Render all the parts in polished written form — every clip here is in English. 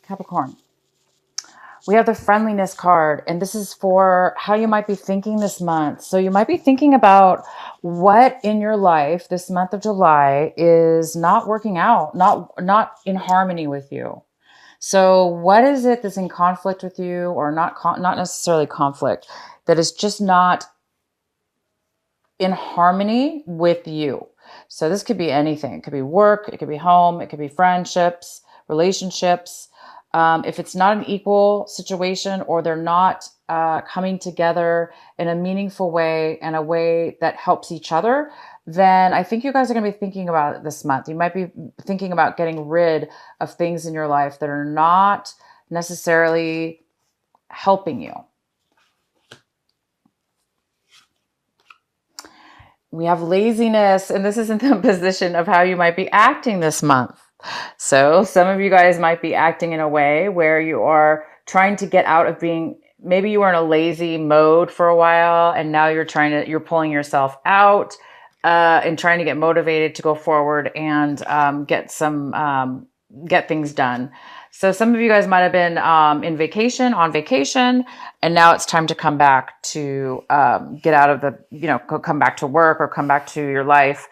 Capricorn. We have the friendliness card, and this is for how you might be thinking this month. So you might be thinking about what in your life this month of July is not working out, not in harmony with you. So what is it that's in conflict with you, or not necessarily conflict, that is just not in harmony with you? So this could be anything. It could be work, it could be home, it could be friendships, relationships. If it's not an equal situation, or they're not coming together in a meaningful way and a way that helps each other, then I think you guys are going to be thinking about it this month. You might be thinking about getting rid of things in your life that are not necessarily helping you. We have laziness, and this is in the position of how you might be acting this month. So some of you guys might be acting in a way where you are trying to get out of being, maybe you were in a lazy mode for a while, and now you're pulling yourself out and trying to get motivated to go forward and get things done. So some of you guys might have been on vacation, and now it's time to come back to get out of come back to work or come back to your life.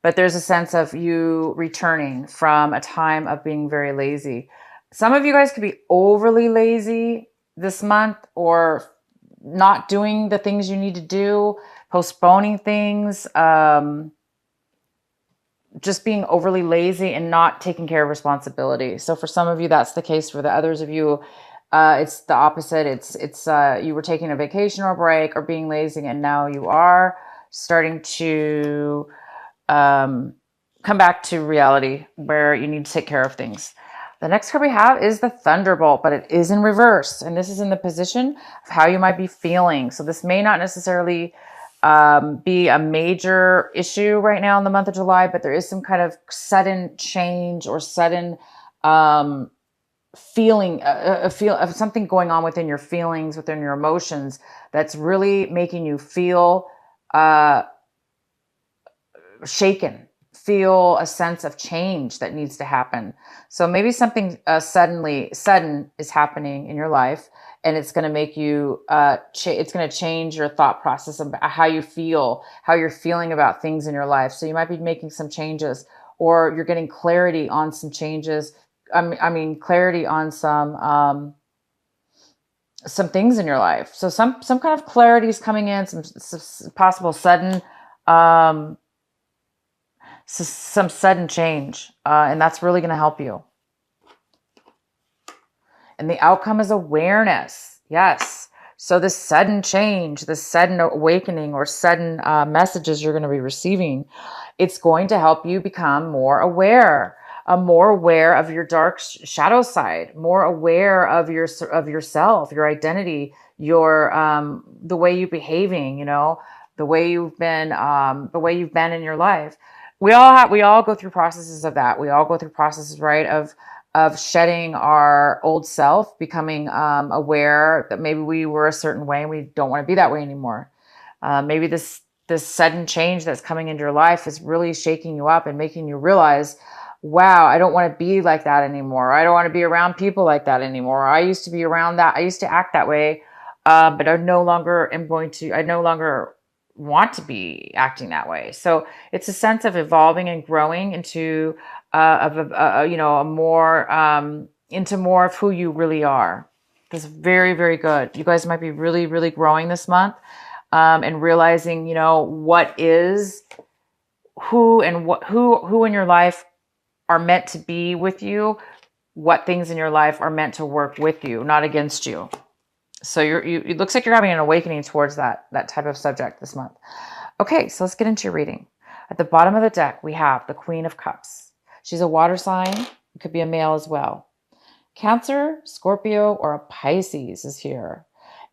But there's a sense of you returning from a time of being very lazy. Some of you guys could be overly lazy this month, or not doing the things you need to do, postponing things, just being overly lazy and not taking care of responsibility. So for some of you, that's the case. For the others of you, it's the opposite. It's you were taking a vacation or a break or being lazy, and now you are starting to come back to reality where you need to take care of things. The next card we have is the Thunderbolt, but it is in reverse. And this is in the position of how you might be feeling. So this may not necessarily be a major issue right now in the month of July, but there is some kind of sudden change or sudden feeling, a feel of something going on within your feelings, within your emotions, that's really making you feel shaken, feel a sense of change that needs to happen. So maybe something sudden is happening in your life, and it's going to make you, it's going to change your thought process about how you feel, how you're feeling about things in your life. So you might be making some changes, or you're getting clarity on some changes. Clarity on some things in your life. So some kind of clarity is coming in, some possible sudden, some sudden change, and that's really going to help you. And the outcome is awareness. Yes. So this sudden change, this sudden awakening, or sudden messages you're going to be receiving, it's going to help you become more aware of your dark shadow side, more aware of yourself, your identity, your the way you're behaving, the way you've been in your life. We all go through processes of that. We all go through processes, right, of shedding our old self, becoming aware that maybe we were a certain way and we don't want to be that way anymore. Maybe this sudden change that's coming into your life is really shaking you up and making you realize, wow, I don't want to be like that anymore. I don't want to be around people like that anymore. I used to be around that. I used to act that way, but I no longer want to be acting that way. So it's a sense of evolving and growing into into more of who you really are. That's very, very good. You guys might be really, really growing this month, and realizing, what is who in your life are meant to be with you, what things in your life are meant to work with you, not against you. So it looks like you're having an awakening towards that type of subject this month. Okay, so let's get into your reading. At the bottom of the deck, we have the Queen of Cups. She's a water sign. It could be a male as well. Cancer, Scorpio, or a Pisces is here.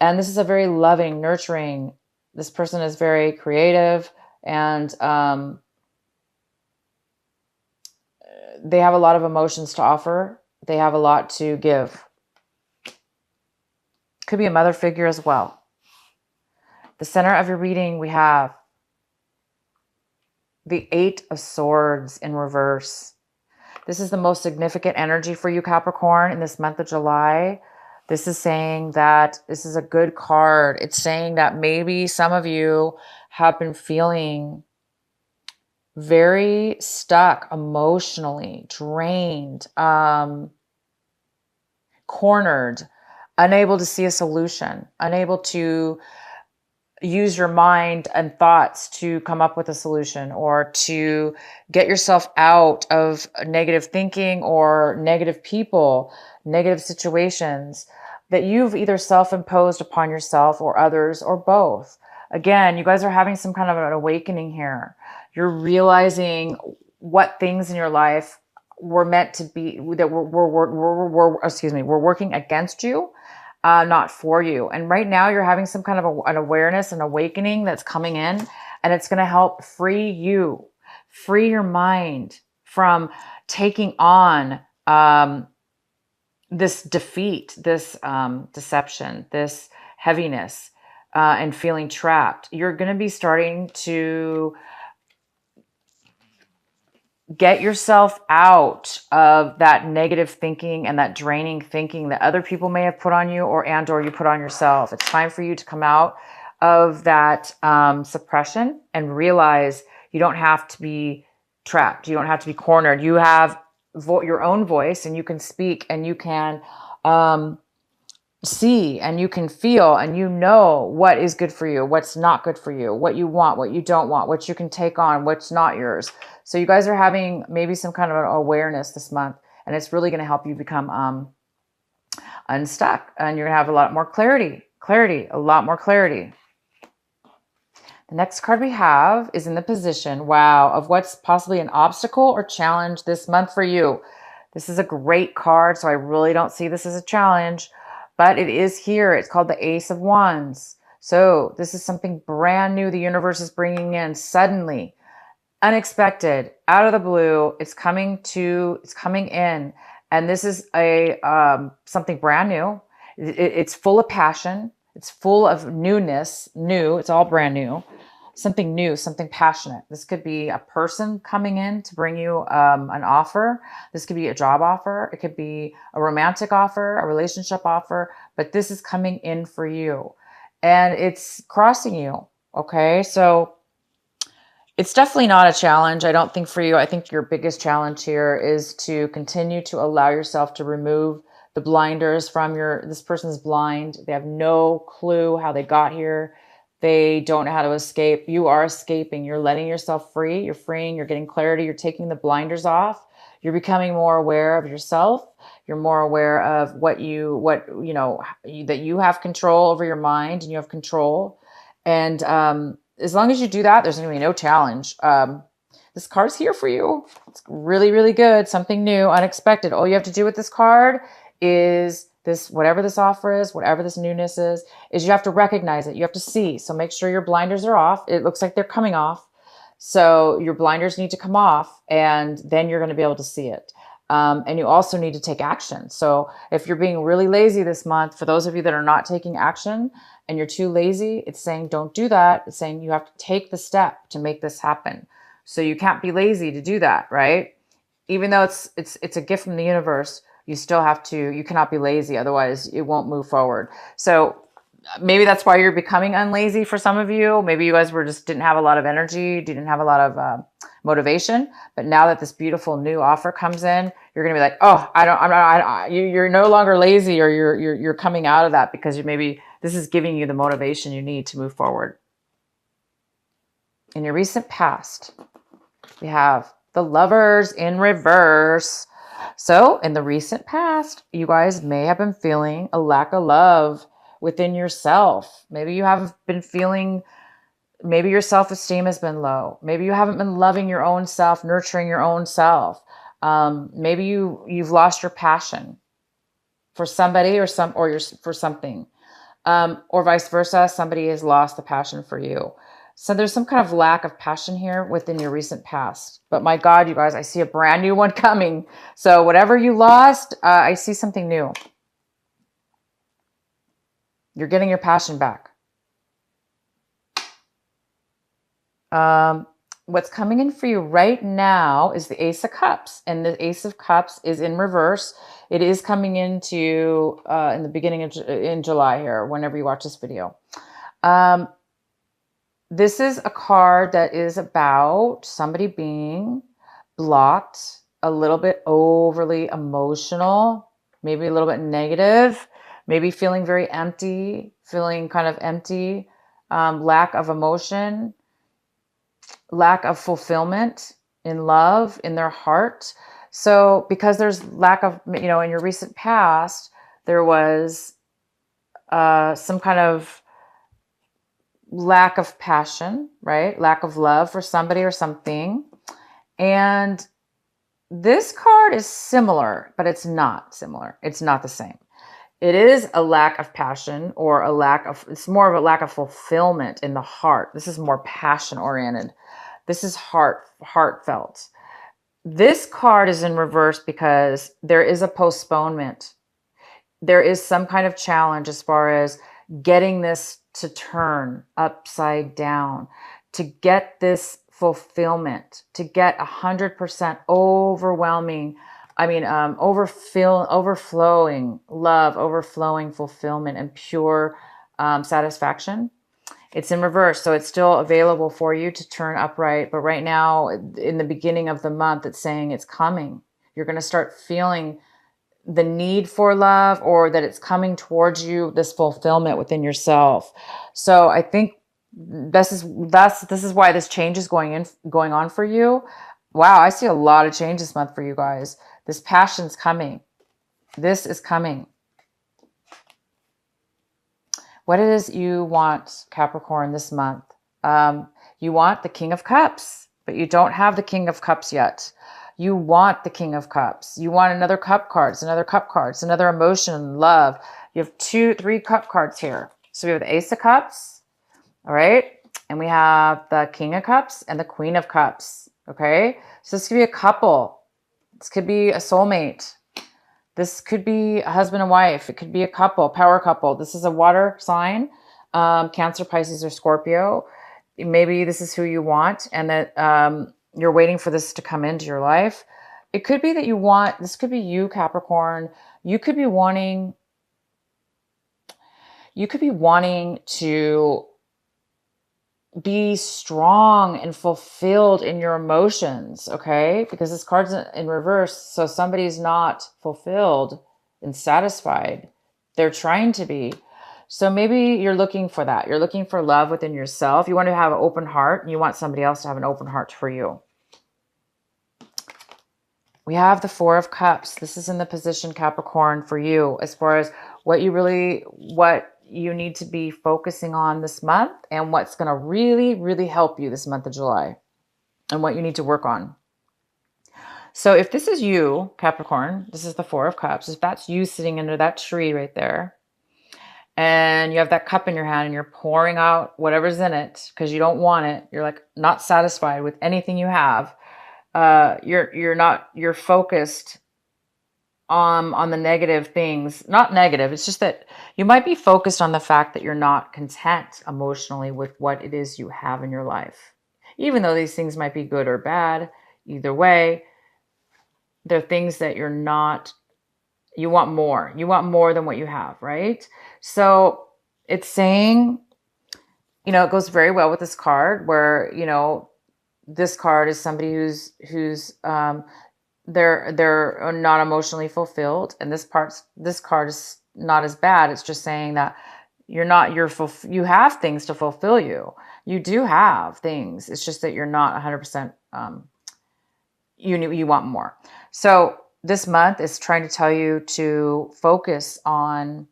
And this is a very loving, nurturing. This person is very creative, and they have a lot of emotions to offer. They have a lot to give. Could be a mother figure as well. The center of your reading, we have the 8 of Swords in reverse. This is the most significant energy for you, Capricorn, in this month of July. This is saying that this is a good card. It's saying that maybe some of you have been feeling very stuck emotionally, drained, cornered, unable to see a solution, unable to use your mind and thoughts to come up with a solution or to get yourself out of negative thinking or negative people, negative situations that you've either self-imposed upon yourself or others or both. Again, you guys are having some kind of an awakening here. You're realizing what things in your life were meant to be, that were working against you, not for you. And right now you're having some kind of an awareness, an awakening that's coming in, and it's going to help free you, free your mind from taking on this defeat, this deception, this heaviness, and feeling trapped. You're going to be starting to get yourself out of that negative thinking and that draining thinking that other people may have put on you or you put on yourself. It's time for you to come out of that suppression and realize you don't have to be trapped. You don't have to be cornered. You have your own voice, and you can speak, and you can see, and you can feel, and you know what is good for you, what's not good for you, what you want, what you don't want, what you can take on, what's not yours. So you guys are having maybe some kind of an awareness this month, and it's really going to help you become unstuck, and you're going to have a lot more clarity, a lot more clarity. The next card we have is in the position, wow, of what's possibly an obstacle or challenge this month for you. This is a great card, so I really don't see this as a challenge, but it is here. It's called the Ace of Wands. So this is something brand new the universe is bringing in suddenly, unexpected, out of the blue. It's coming in, and this is a something brand new. It's full of passion. It's full of newness. It's all brand new. Something new, something passionate. This could be a person coming in to bring you an offer. This could be a job offer. It could be a romantic offer, a relationship offer, but this is coming in for you, and it's crossing you. Okay. So it's definitely not a challenge, I don't think, for you. I think your biggest challenge here is to continue to allow yourself to remove the blinders from this person's blind. They have no clue how they got here. They don't know how to escape. You are escaping. You're letting yourself free. You're freeing. You're getting clarity. You're taking the blinders off. You're becoming more aware of yourself. You're more aware of that you have control over your mind, and you have control. And as long as you do that, there's going to be no challenge. This card's here for you. It's really, really good. Something new, unexpected. All you have to do with this card is whatever this offer is, whatever this newness is you have to recognize it. You have to see. So make sure your blinders are off. It looks like they're coming off. So your blinders need to come off, and then you're going to be able to see it. And you also need to take action. So if you're being really lazy this month, for those of you that are not taking action and you're too lazy, it's saying don't do that. It's saying you have to take the step to make this happen. So you can't be lazy to do that, right? Even though it's a gift from the universe, you cannot be lazy. Otherwise it won't move forward. So maybe that's why you're becoming unlazy for some of you. Maybe you guys didn't have a lot of energy, didn't have a lot of motivation. But now that this beautiful new offer comes in, you're going to be like, oh, you're no longer lazy, or you're coming out of that because this is giving you the motivation you need to move forward. In your recent past, we have the Lovers in reverse. So in the recent past, you guys may have been feeling a lack of love within yourself. Maybe you have been feeling, maybe your self-esteem has been low. Maybe you haven't been loving your own self, nurturing your own self. Maybe you've lost your passion for somebody for something, or vice versa. Somebody has lost the passion for you. So there's some kind of lack of passion here within your recent past. But my God, you guys, I see a brand new one coming. So whatever you lost, I see something new. You're getting your passion back. what's coming in for you right now is the Ace of Cups, and the Ace of Cups is in reverse. It is coming into in the beginning of in July here, whenever you watch this video. This is a card that is about somebody being blocked, a little bit overly emotional, maybe a little bit negative, maybe feeling very empty, feeling kind of empty, lack of emotion, lack of fulfillment in love, in their heart. So because there's lack of, in your recent past, there was some kind of lack of passion, right? Lack of love for somebody or something. And this card is similar, but it's not similar. It's not the same. It is a lack of passion, or it's more of a lack of fulfillment in the heart. This is more passion oriented. This is heartfelt. This card is in reverse because there is a postponement. There is some kind of challenge as far as getting this to turn upside down, to get this fulfillment, to get 100% overwhelming, overflowing love, overflowing fulfillment, and pure satisfaction. It's in reverse, so it's still available for you to turn upright. But right now, in the beginning of the month, it's saying it's coming. You're going to start feeling the need for love, or that it's coming towards you, this fulfillment within yourself. So I think this is why this change is going on for you. Wow, I see a lot of change this month for you guys. This passion's coming. This is coming. What it is you want, Capricorn, this month? You want the King of Cups, but you don't have the King of Cups yet. You want the King of Cups. You want another cup cards, another emotion, love. You have 3 cup cards here. So we have the Ace of Cups, all right? And we have the King of Cups and the Queen of Cups, okay? So this could be a couple. This could be a soulmate. This could be a husband and wife. It could be a couple, power couple. This is a water sign, Cancer, Pisces, or Scorpio. Maybe this is who you want, and that you're waiting for this to come into your life. It could be that this could be you, Capricorn. You could be wanting to be strong and fulfilled in your emotions, okay? Because this card's in reverse, so somebody's not fulfilled and satisfied. They're trying to be. So maybe you're looking for that. You're looking for love within yourself. You want to have an open heart, and you want somebody else to have an open heart for you. We have the Four of Cups. This is in the position, Capricorn, for you, as far as what you need to be focusing on this month, and what's going to really, really help you this month of July, and what you need to work on. So if this is you, Capricorn, this is the Four of Cups. If that's you sitting under that tree right there, and you have that cup in your hand and you're pouring out whatever's in it because you don't want it, you're like not satisfied with anything you have. You're focused on the negative things. Not negative, it's just that you might be focused on the fact that you're not content emotionally with what it is you have in your life. Even though these things might be good or bad, either way, they're things that you want more. You want more than what you have, right? So it's saying, it goes very well with this card where, this card is somebody who's they're not emotionally fulfilled, and this card is not as bad. It's just saying that you have things to fulfill you. You do have things. It's just that you're not 100%. You want more. So this month is trying to tell you to focus on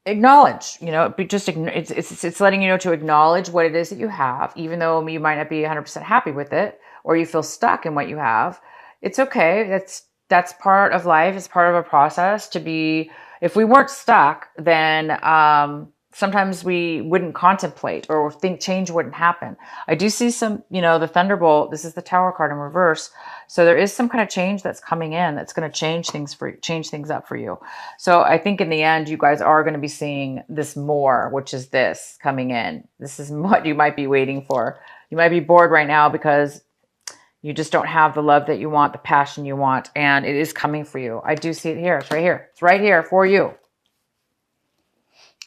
acknowledge, it's letting you know to acknowledge what it is that you have, even though you might not be 100% happy with it, or you feel stuck in what you have. It's okay. That's part of life. It's part of a process to be. If we weren't stuck, then sometimes we wouldn't contemplate or think change wouldn't happen. I do see some, the Thunderbolt, this is the Tower card in reverse. So there is some kind of change that's coming in that's going to change things up for you. So I think in the end, you guys are going to be seeing this more, which is this coming in. This is what you might be waiting for. You might be bored right now because you just don't have the love that you want, the passion you want, and it is coming for you. I do see it here. It's right here. It's right here for you.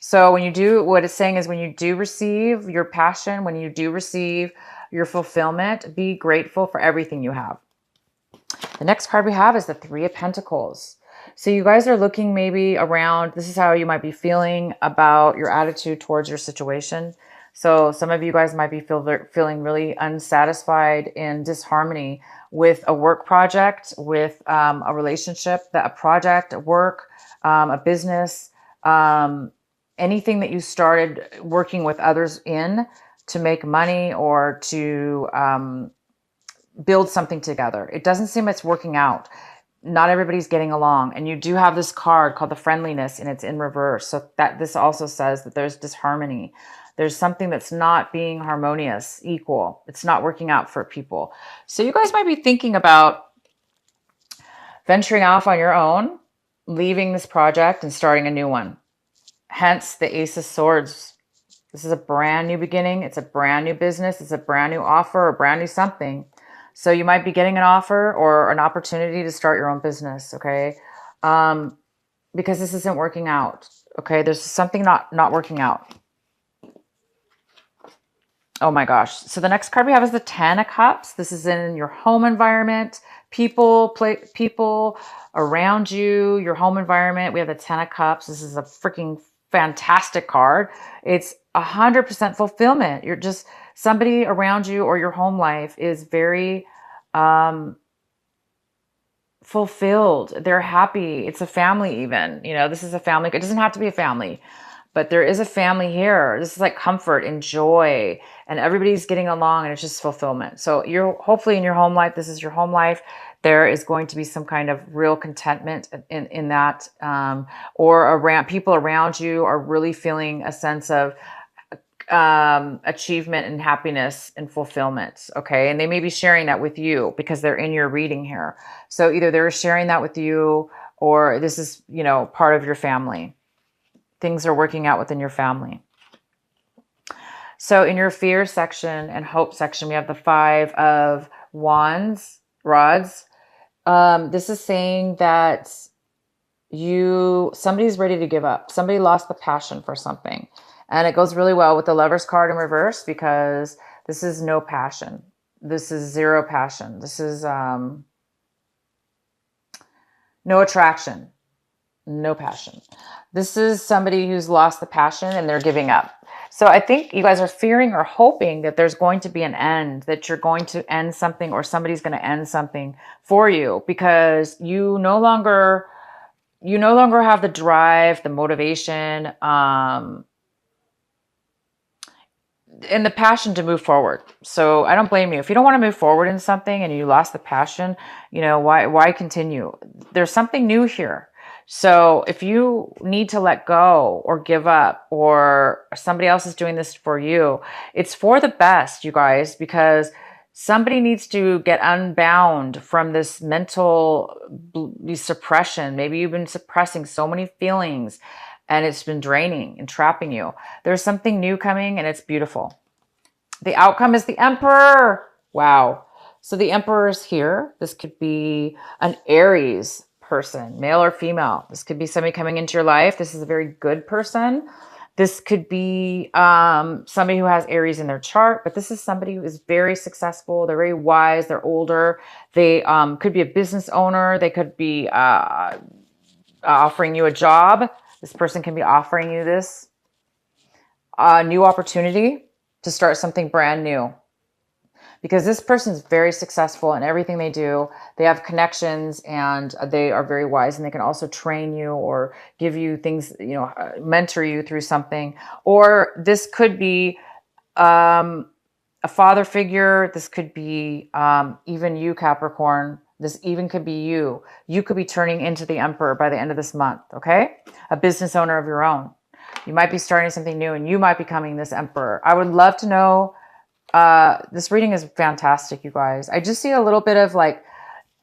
So when you do, what it's saying is when you do receive your passion, when you do receive your fulfillment, be grateful for everything you have. The next card we have is the Three of Pentacles. So you guys are looking maybe around, this is how you might be feeling about your attitude towards your situation. So some of you guys might be feeling really unsatisfied in disharmony with a work project, with a relationship, a project, a work, a business, anything that you started working with others in to make money or to build something together. It doesn't seem it's working out. Not everybody's getting along. And you do have this card called the Friendliness, and it's in reverse. So that this also says that there's disharmony. There's something that's not being harmonious, equal. It's not working out for people. So you guys might be thinking about venturing off on your own, leaving this project and starting a new one. Hence the Ace of Swords. This is a brand new beginning. It's a brand new business. It's a brand new offer, a brand new something. So you might be getting an offer or an opportunity to start your own business, okay? Because this isn't working out, okay? There's something not working out. Oh my gosh. So the next card we have is the Ten of Cups. This is in your home environment, people around you, your home environment. We have the Ten of Cups. This is a freaking fantastic card. It's 100% fulfillment. You're just somebody around you or your home life is very fulfilled. They're happy. It's a family even. This is a family. It doesn't have to be a family, but there is a family here. This is like comfort and joy, and everybody's getting along, and it's just fulfillment. So you're hopefully in your home life, this is your home life. There is going to be some kind of real contentment in that, or around people around you are really feeling a sense of achievement and happiness and fulfillment. Okay. And they may be sharing that with you because they're in your reading here. So either they're sharing that with you, or this is, part of your family. Things are working out within your family. So in your fear section and hope section, we have the Five of Rods. This is saying that somebody's ready to give up. Somebody lost the passion for something. And it goes really well with the Lovers card in reverse because this is no passion. This is zero passion. This is no attraction, no passion. This is somebody who's lost the passion and they're giving up. So I think you guys are fearing or hoping that there's going to be an end, that you're going to end something or somebody's going to end something for you because you no longer have the drive, the motivation, and the passion to move forward. So I don't blame you. If you don't want to move forward in something and you lost the passion, why continue? There's something new here. So if you need to let go or give up or somebody else is doing this for you, it's for the best, you guys, because somebody needs to get unbound from this mental suppression. Maybe you've been suppressing so many feelings and it's been draining and trapping you. There's something new coming and it's beautiful. The outcome is the Emperor. Wow. So the Emperor is here. This could be an Aries person, male or female. This could be somebody coming into your life. This is a very good person. This could be somebody who has Aries in their chart, but this is somebody who is very successful. They're very wise. They're older. They could be a business owner. They could be offering you a job. This person can be offering you this new opportunity to start something brand new. Because this person is very successful in everything they do. They have connections and they are very wise, and they can also train you or give you things, mentor you through something. Or this could be a father figure. This could be even you, Capricorn. This even could be you. You could be turning into the Emperor by the end of this month, okay? A business owner of your own. You might be starting something new, and you might be becoming this emperor. I would love to know. This reading is fantastic, you guys. I just see a little bit of like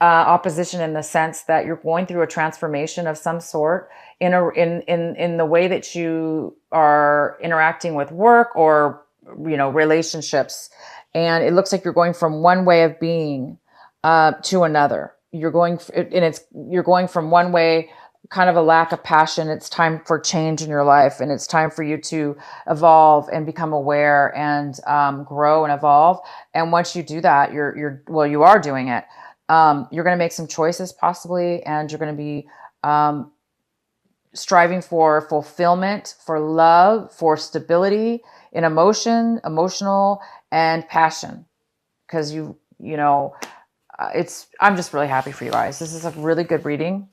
opposition in the sense that you're going through a transformation of some sort in the way that you are interacting with work or, you know, relationships. And it looks like you're going from one way of being to another. You're going from one way, kind of a lack of passion. It's time for change in your life, and it's time for you to evolve and become aware and grow and evolve. And once you do that, you are doing it. You're going to make some choices possibly, and you're going to be striving for fulfillment, for love, for stability in emotional and passion. Because I'm just really happy for you guys. This is a really good reading.